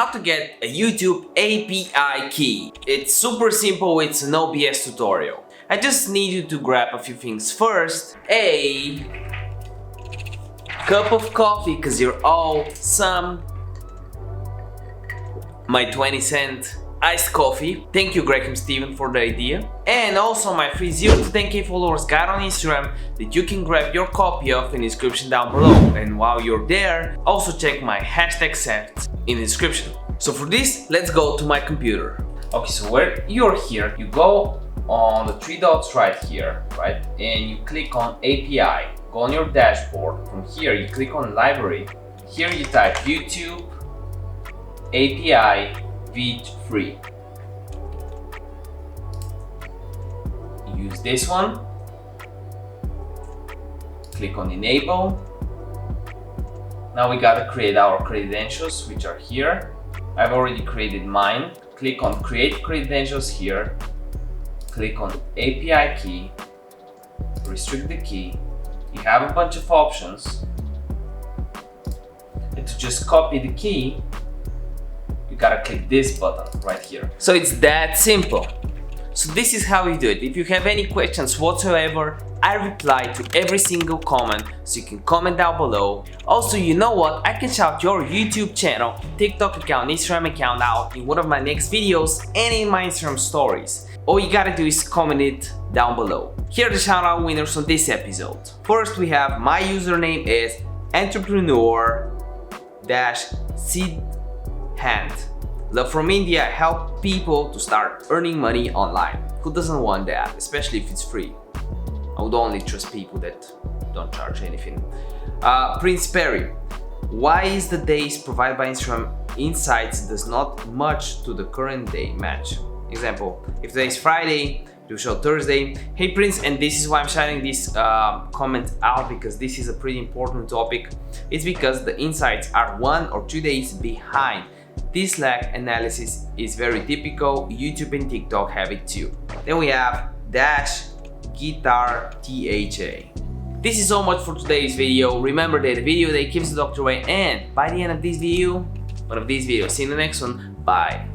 how to get a YouTube API key. It's super simple, it's an OBS tutorial. I just need you to grab a few things first. A cup of coffee, cause you're awesome. My 20-cent iced coffee. Thank you Graham Steven for the idea. And also my free 0 to 10k followers guide on Instagram that you can grab your copy of in the description down below. And while you're there, also check my hashtag set in the description. So for this, let's go to my computer. Okay, so where you're here, you go on the 3 dots right here, right? And you click on API. Go on your dashboard. From here, you click on library. Here you type YouTube API vid free. Use this one. Click on enable. Now we gotta create our credentials, which are here. I've already created mine. Click on create credentials here. Click on API key. Restrict the key. You have a bunch of options. And to just copy the key, you gotta click this button right here. So it's that simple. So this is how you do it. If you have any questions whatsoever, I reply to every single comment, so you can comment down below. Also, you know what? I can shout your YouTube channel, TikTok account, Instagram account out in one of my next videos and in my Instagram stories. All you gotta do is comment it down below. Here are the shout out winners on this episode. First, we have my username is entrepreneur-seed-hand. Love from India, help people to start earning money online. Who doesn't want that, especially if it's free? I would only trust people that don't charge anything. Prince Perry, why is the days provided by Instagram Insights does not match to the current day match? Example, if today is Friday, it will show Thursday. Hey Prince, and this is why I'm shouting this comment out, because this is a pretty important topic. It's because the insights are 1 or 2 days behind. This lag analysis is very typical. YouTube and TikTok have it too. Then we have Dash Guitar THA. This is so much for today's video. Remember that the video that keeps the doctor away, and by the end of this video, see you in the next one. Bye.